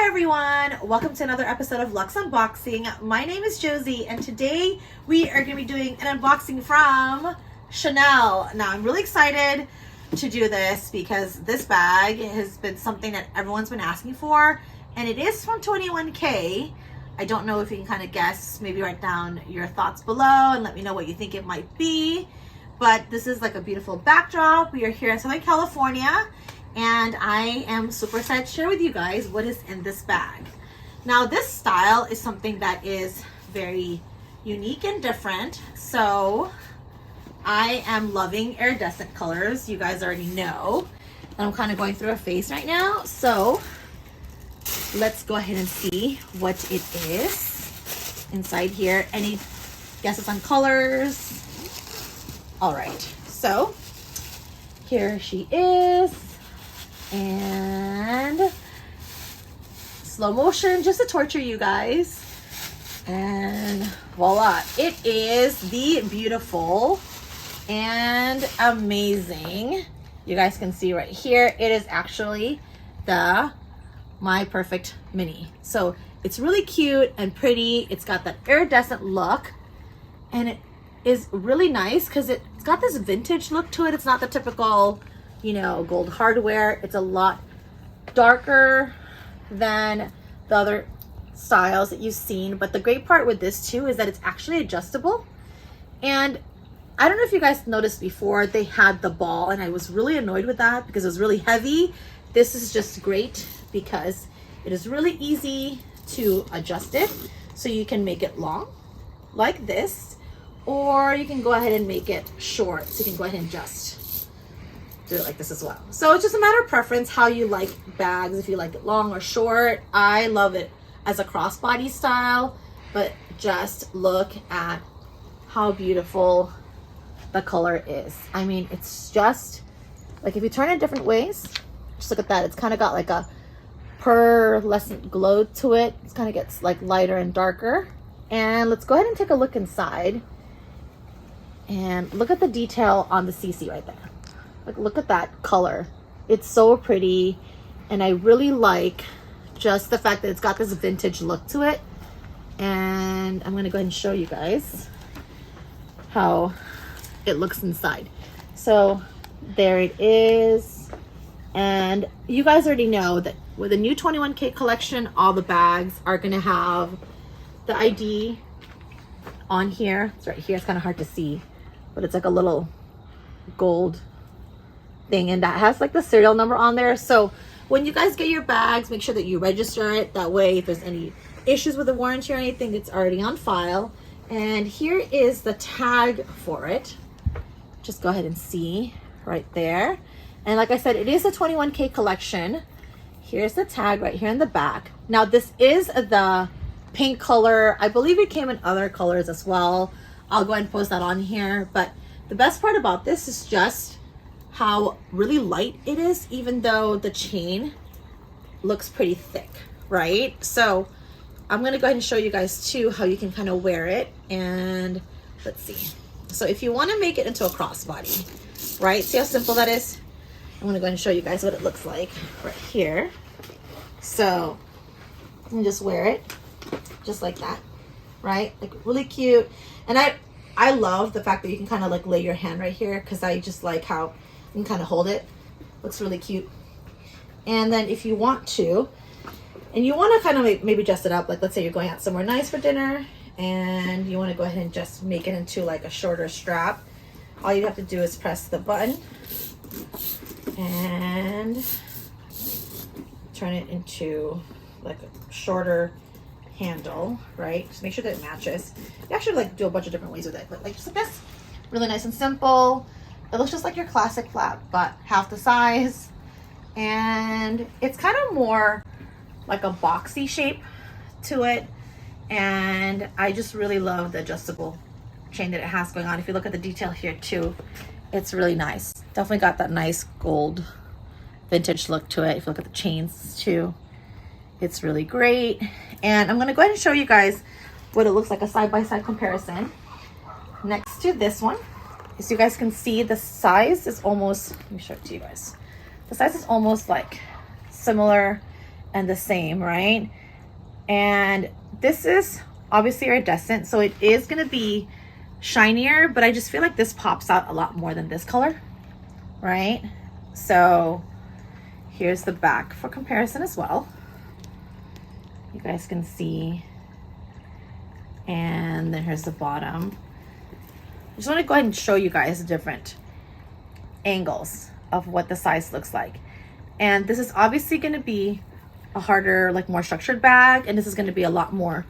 Everyone, welcome to another episode of Luxe Unboxing. My name is Josie and today we are going to be doing an unboxing from Chanel. Now I'm really excited to do this because this bag has been something that everyone's been asking for, and it is from 21K. I don't know if you can kind of guess, maybe write down your thoughts below and let me know what you think it might be. But this is like a beautiful backdrop. We are here in Southern California, and I am super excited to share with you guys what is in this bag. Now this style is something that is very unique and different. So I am loving iridescent colors. You guys already know. And I'm kind of going through a phase right now. So let's go ahead and see what it is inside here. Any guesses on colors? All right, so here she is. And slow motion just to torture you guys, and voila, it is the beautiful and amazing, you guys can see right here, it is actually the My Perfect Mini. So it's really cute and pretty. It's got that iridescent look, and it is really nice because it's got this vintage look to it. It's not the typical, you know, gold hardware. It's a lot darker than the other styles that you've seen. But the great part with this too is that it's actually adjustable. And I don't know if you guys noticed before, they had the ball, and I was really annoyed with that because it was really heavy. This is just great because it is really easy to adjust it. So you can make it long like this, or you can go ahead and make it short. So you can go ahead and adjust, do it like this as well. So it's just a matter of preference how you like bags, if you like it long or short. I love it as a crossbody style, but just look at how beautiful the color is. I mean, it's just like, if you turn it different ways, just look at that. It's kind of got like a pearlescent glow to it. It kind of gets like lighter and darker. And let's go ahead and take a look inside and look at the detail on the CC right there. Like, look at that color. It's so pretty, and I really like just the fact that it's got this vintage look to it. And I'm gonna go ahead and show you guys how it looks inside. So there it is. And you guys already know that with the new 21K collection, all the bags are gonna have the ID on here. It's right here. It's kind of hard to see, but it's like a little gold thing, and that has like the serial number on there. So when you guys get your bags, make sure that you register it. That way, if there's any issues with the warranty or anything, it's already on file. And here is the tag for it. Just go ahead and see right there. And like I said, it is a 21K collection. Here's the tag right here in the back. Now this is the pink color. I believe it came in other colors as well. I'll go ahead and post that on here. But the best part about this is just how really light it is, even though the chain looks pretty thick, right? So I'm gonna go ahead and show you guys too how you can kind of wear it. And let's see. So if you want to make it into a crossbody, right? See how simple that is? I'm gonna go ahead and show you guys what it looks like right here. So you can just wear it just like that, right? Like really cute. And I love the fact that you can kind of like lay your hand right here, because I just like how you can kind of hold it. Looks really cute. And then if you want to, and you want to kind of maybe dress it up, like let's say you're going out somewhere nice for dinner and you want to go ahead and just make it into like a shorter strap, all you have to do is press the button and turn it into like a shorter handle, right? Just make sure that it matches. You actually like do a bunch of different ways with it, but like just like this, really nice and simple. It looks just like your classic flap, but half the size. And it's kind of more like a boxy shape to it. And I just really love the adjustable chain that it has going on. If you look at the detail here too, it's really nice. Definitely got that nice gold vintage look to it. If you look at the chains too, it's really great. And I'm gonna go ahead and show you guys what it looks like, a side-by-side comparison next to this one. So you guys can see the size is almost, let me show it to you guys. The size is almost like similar and the same, right? And this is obviously iridescent, so it is going to be shinier, but I just feel like this pops out a lot more than this color, right? So here's the back for comparison as well. You guys can see. And then here's the bottom. I just want to go ahead and show you guys the different angles of what the size looks like. And this is obviously going to be a harder, like more structured bag, and this is going to be a lot more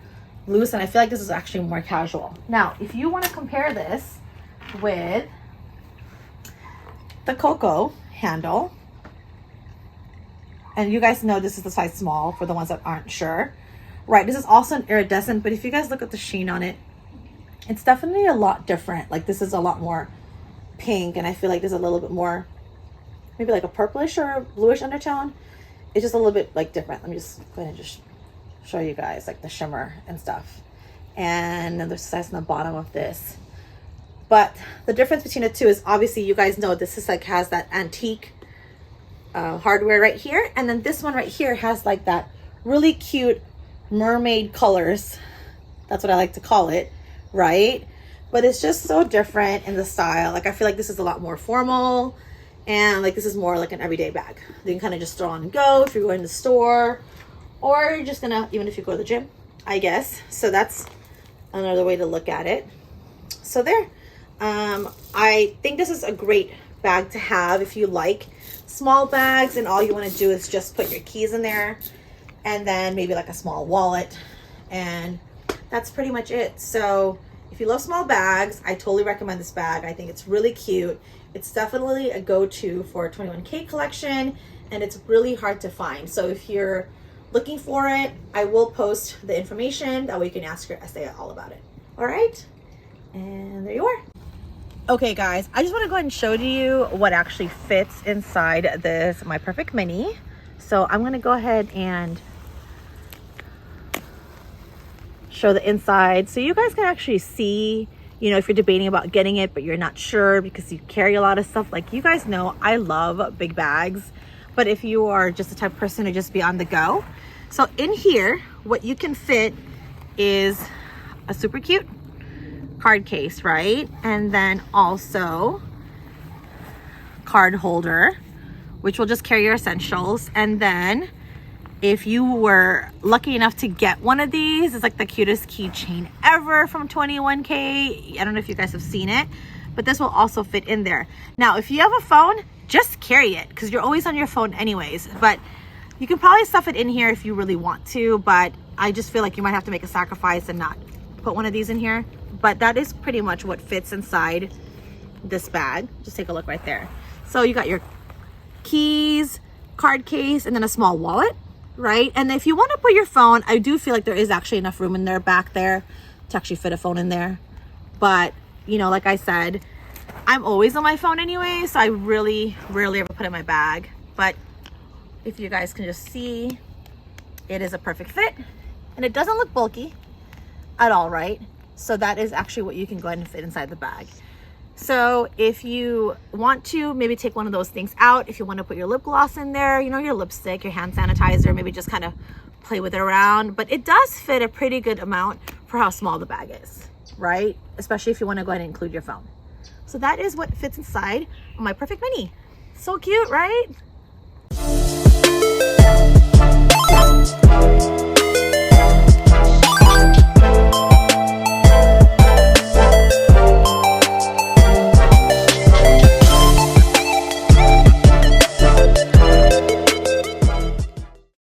loose, and I feel like this is actually more casual. Now, if you want to compare this with the Coco handle, and you guys know this is the size small for the ones that aren't sure, right? This is also an iridescent, but if you guys look at the sheen on it, it's definitely a lot different. Like this is a lot more pink, and I feel like there's a little bit more, maybe like a purplish or a bluish undertone. It's just a little bit like different. Let me just go ahead and just show you guys like the shimmer and stuff. And then there's size on the bottom of this. But the difference between the two is obviously you guys know this is like has that antique hardware right here. And then this one right here has like that really cute mermaid colors. That's what I like to call it, right? But it's just so different in the style. Like I feel like this is a lot more formal, and like this is more like an everyday bag. You can kind of just throw on and go if you're going to the store, or you're just gonna, even if you go to the gym, I guess. So that's another way to look at it. So there, I think this is a great bag to have if you like small bags and all you want to do is just put your keys in there and then maybe like a small wallet, and that's pretty much it. So if you love small bags, I totally recommend this bag. I think it's really cute. It's definitely a go-to for a 21K collection, and it's really hard to find. So if you're looking for it, I will post the information. That way you can ask your SA all about it. All right, and there you are. Okay guys, I just want to go ahead and show you what actually fits inside this My Perfect Mini. So I'm going to go ahead and show the inside so you guys can actually see, you know, if you're debating about getting it but you're not sure because you carry a lot of stuff. Like you guys know I love big bags, but if you are just the type of person to just be on the go, so in here what you can fit is a super cute card case, right? And then also card holder, which will just carry your essentials. And then if you were lucky enough to get one of these, it's like the cutest keychain ever from 21K. I don't know if you guys have seen it, but this will also fit in there. Now, if you have a phone, just carry it because you're always on your phone anyways, but you can probably stuff it in here if you really want to, but I just feel like you might have to make a sacrifice and not put one of these in here. But that is pretty much what fits inside this bag. Just take a look right there. So you got your keys, card case, and then a small wallet, right? And if you want to put your phone, I do feel like there is actually enough room in there back there to actually fit a phone in there. But, you know, like I said, I'm always on my phone anyway, so I really rarely ever put it in my bag. But if you guys can just see, it is a perfect fit. And it doesn't look bulky at all, right? So that is actually what you can go ahead and fit inside the bag. So if you want to maybe take one of those things out, if you want to put your lip gloss in there, you know, your lipstick, your hand sanitizer, maybe just kind of play with it around. But it does fit a pretty good amount for how small the bag is, right? Especially if you want to go ahead and include your phone. So that is what fits inside My Perfect Mini. So cute, right?